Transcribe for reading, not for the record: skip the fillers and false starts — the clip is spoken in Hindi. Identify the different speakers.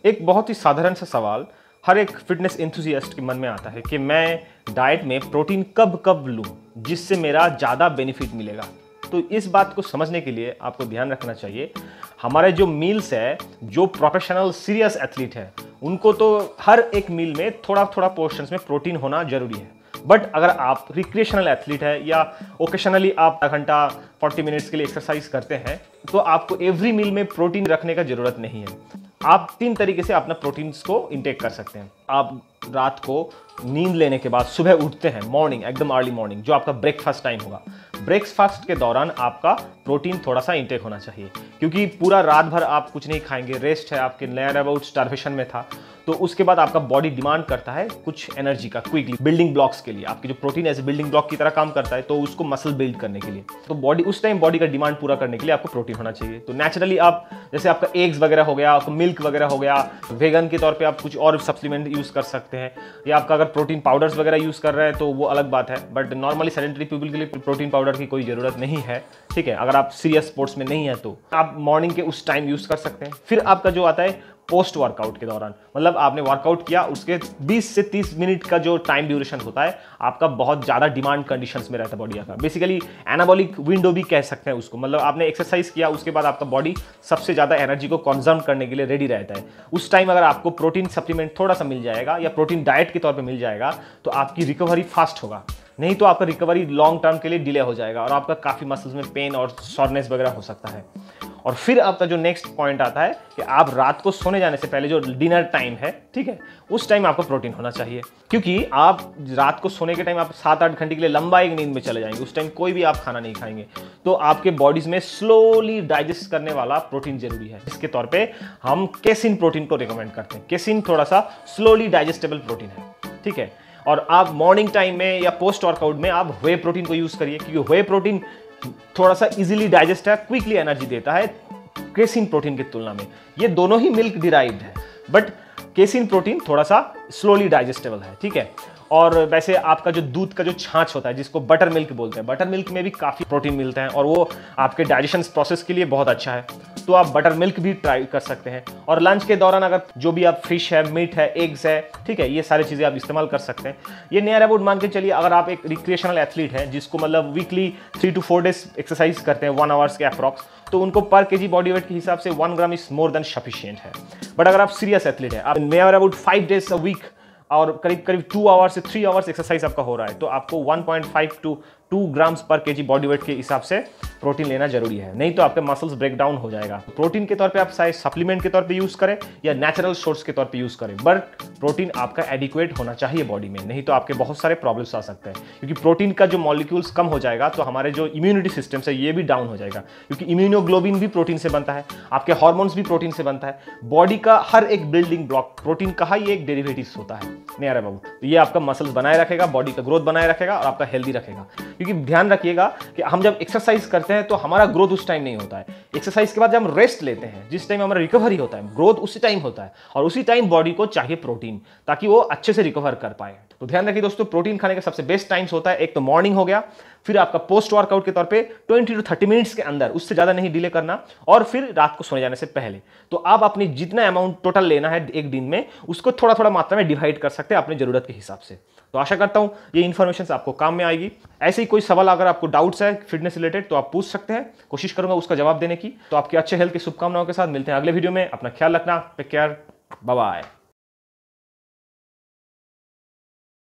Speaker 1: एक बहुत ही साधारण सा सवाल हर एक फिटनेस एंथुसियास्ट के मन में आता है कि मैं डाइट में प्रोटीन कब कब लूं जिससे मेरा ज़्यादा बेनिफिट मिलेगा। तो इस बात को समझने के लिए आपको ध्यान रखना चाहिए, हमारे जो मील्स है, जो प्रोफेशनल सीरियस एथलीट है, उनको तो हर एक मील में थोड़ा थोड़ा पोर्शंस में प्रोटीन होना जरूरी है। बट अगर आप रिक्रिएशनल एथलीट है या ओकेशनली आप आधा घंटा 40 मिनट्स के लिए एक्सरसाइज करते हैं, तो आपको एवरी मील में प्रोटीन रखने का जरूरत नहीं है। आप 3 तरीके से अपना प्रोटीन्स को इंटेक कर सकते हैं। आप रात को नींद लेने के बाद सुबह उठते हैं, मॉर्निंग, एकदम अर्ली मॉर्निंग, जो आपका ब्रेकफास्ट टाइम होगा, ब्रेकफास्ट के दौरान आपका प्रोटीन थोड़ा सा इंटेक होना चाहिए, क्योंकि पूरा रात भर आप कुछ नहीं खाएंगे, रेस्ट है, आपके नियर अबाउट स्टार्वेशन में था, तो उसके बाद आपका बॉडी डिमांड करता है कुछ एनर्जी का, क्विकली बिल्डिंग ब्लॉक्स के लिए। आपकी जो प्रोटीन एज बिल्डिंग ब्लॉक की तरह काम करता है, तो उसको मसल बिल्ड करने के लिए, तो बॉडी उस टाइम बॉडी का डिमांड पूरा करने के लिए आपको प्रोटीन होना चाहिए। तो नेचुरली आप जैसे आपका एग्स वगैरह हो गया, आपका मिल्क वगैरह हो गया, वेगन के तौर पे आप कुछ और सप्लीमेंट यूज कर सकते हैं, या आपका अगर प्रोटीन पाउडर्स वगैरह यूज कर रहे हैं तो वो अलग बात है। बट नॉर्मली सेडेंटरी पीपल के लिए प्रोटीन पाउडर की कोई जरूरत नहीं है, ठीक है। अगर आप सीरियस स्पोर्ट्स में नहीं है तो आप मॉर्निंग के उस टाइम यूज कर सकते हैं। फिर आपका जो आता है पोस्ट वर्कआउट के दौरान, मतलब आपने वर्कआउट किया, उसके 20 से 30 मिनट का जो टाइम ड्यूरेशन होता है आपका, बहुत ज़्यादा डिमांड कंडीशंस में रहता है बॉडी का। बेसिकली एनाबॉलिक विंडो भी कह सकते हैं उसको, मतलब आपने एक्सरसाइज किया, उसके बाद आपका बॉडी सबसे ज़्यादा एनर्जी को कंजर्व करने के लिए रेडी रहता है। उस टाइम अगर आपको प्रोटीन सप्लीमेंट थोड़ा सा मिल जाएगा या प्रोटीन डाइट के तौर पर मिल जाएगा, तो आपकी रिकवरी फास्ट होगा। नहीं तो आपका रिकवरी लॉन्ग टर्म के लिए डिले हो जाएगा और आपका काफ़ी मसल्स में पेन और सॉरनेस वगैरह हो सकता है। और फिर आपका जो नेक्स्ट पॉइंट आता है कि आप रात को सोने जाने से पहले जो डिनर टाइम है, ठीक है, उस टाइम आपको प्रोटीन होना चाहिए, क्योंकि आप रात को सोने के टाइम आप 7-8 घंटे के लिए लंबा एक नींद में चले जाएंगे। उस टाइम कोई भी आप खाना नहीं खाएंगे, तो आपके बॉडीज में स्लोली डाइजेस्ट करने वाला प्रोटीन जरूरी है। इसके तौर पे हम केसिन प्रोटीन को रिकमेंड करते हैं। केसिन थोड़ा सा स्लोली डाइजेस्टेबल प्रोटीन है, ठीक है। और आप मॉर्निंग टाइम में या पोस्ट वर्कआउट में आप व्हे प्रोटीन को यूज करिए, क्योंकि व्हे प्रोटीन थोड़ा सा इजीली डाइजेस्ट है, क्विकली एनर्जी देता है केसिन प्रोटीन की तुलना में। ये दोनों ही मिल्क डिराइव्ड है, बट केसिन प्रोटीन थोड़ा सा स्लोली डाइजेस्टेबल है, ठीक है। और वैसे आपका जो दूध का जो छाछ होता है, जिसको बटर मिल्क बोलते हैं, बटर मिल्क में भी काफ़ी प्रोटीन मिलता है और वो आपके डाइजेशन प्रोसेस के लिए बहुत अच्छा है, तो आप बटर मिल्क भी ट्राई कर सकते हैं। और लंच के दौरान अगर जो भी आप फिश है, मीट है, एग्स है, ठीक है, ये सारी चीज़ें आप इस्तेमाल कर सकते हैं। ये नियर अबाउट मान के चलिए, अगर आप एक रिक्रिएशनल एथलीट है जिसको मतलब वीकली 3 to 4 डेज एक्सरसाइज करते हैं 1 आवर्स के अप्रॉक्स, तो उनको पर केजी बॉडी वेट के हिसाब से 1 gram is more than sufficient है। बट अगर आप सीरियस एथलीट है, आप near about 5 days a week और करीब करीब 2 आवर्स से 3 आवर्स एक्सरसाइज आपका हो रहा है, तो आपको 1.5 to 2 ग्राम्स पर केजी बॉडी वेट के हिसाब से प्रोटीन लेना जरूरी है, नहीं तो आपके मसल्स ब्रेक डाउन हो जाएगा। प्रोटीन के तौर पे आप चाहे सप्लीमेंट के तौर पे यूज करें या नेचुरल सोर्स के तौर पे यूज करें, बट प्रोटीन आपका एडिक्वेट होना चाहिए बॉडी में, नहीं तो आपके बहुत सारे प्रॉब्लम्स आ सकते हैं। क्योंकि प्रोटीन का जो मॉलिक्यूल्स कम हो जाएगा तो हमारे जो इम्यूनिटी सिस्टम है ये भी डाउन हो जाएगा, क्योंकि इम्यूनोग्लोबिन भी प्रोटीन से बनता है, आपके हार्मोन्स भी प्रोटीन से बनता है। बॉडी का हर एक बिल्डिंग ब्लॉक प्रोटीन का ही एक डेरिवेटिव होता है नियर अबाउट, तो ये आपका मसल्स बनाए रखेगा, बॉडी का ग्रोथ बनाए रखेगा और आपका हेल्दी रखेगा। क्योंकि ध्यान रखिएगा कि हम जब एक्सरसाइज करते हैं तो हमारा ग्रोथ उस टाइम नहीं होता है, एक्सरसाइज के बाद जब हम रेस्ट लेते हैं, जिस टाइम हमारा रिकवरी होता है, ग्रोथ उसी टाइम होता है, और उसी टाइम बॉडी को चाहिए प्रोटीन ताकि वो अच्छे से रिकवर कर पाए। तो ध्यान रखिए दोस्तों, प्रोटीन खाने का सबसे बेस्ट टाइम्स होता है, एक तो मॉर्निंग हो गया, फिर आपका पोस्ट वर्कआउट के तौर पे 20 to 30 मिनट्स के अंदर, उससे ज्यादा नहीं डिले करना, और फिर रात को सोने जाने से पहले। तो आप अपनी जितना अमाउंट टोटल लेना है एक दिन में, उसको थोड़ा थोड़ा मात्रा में डिवाइड कर सकते हैं अपनी जरूरत के हिसाब से। तो आशा करता हूं ये इन्फॉर्मेशन आपको काम में आएगी। ऐसे ही कोई सवाल अगर आपको डाउट्स है फिटनेस रिलेटेड तो आप पूछ सकते हैं, कोशिश करूंगा उसका जवाब देने की। तो आपकी अच्छे हेल्थ की शुभकामनाओं के साथ मिलते हैं अगले वीडियो में। अपना ख्याल रखना, टेक केयर, बाय बाय।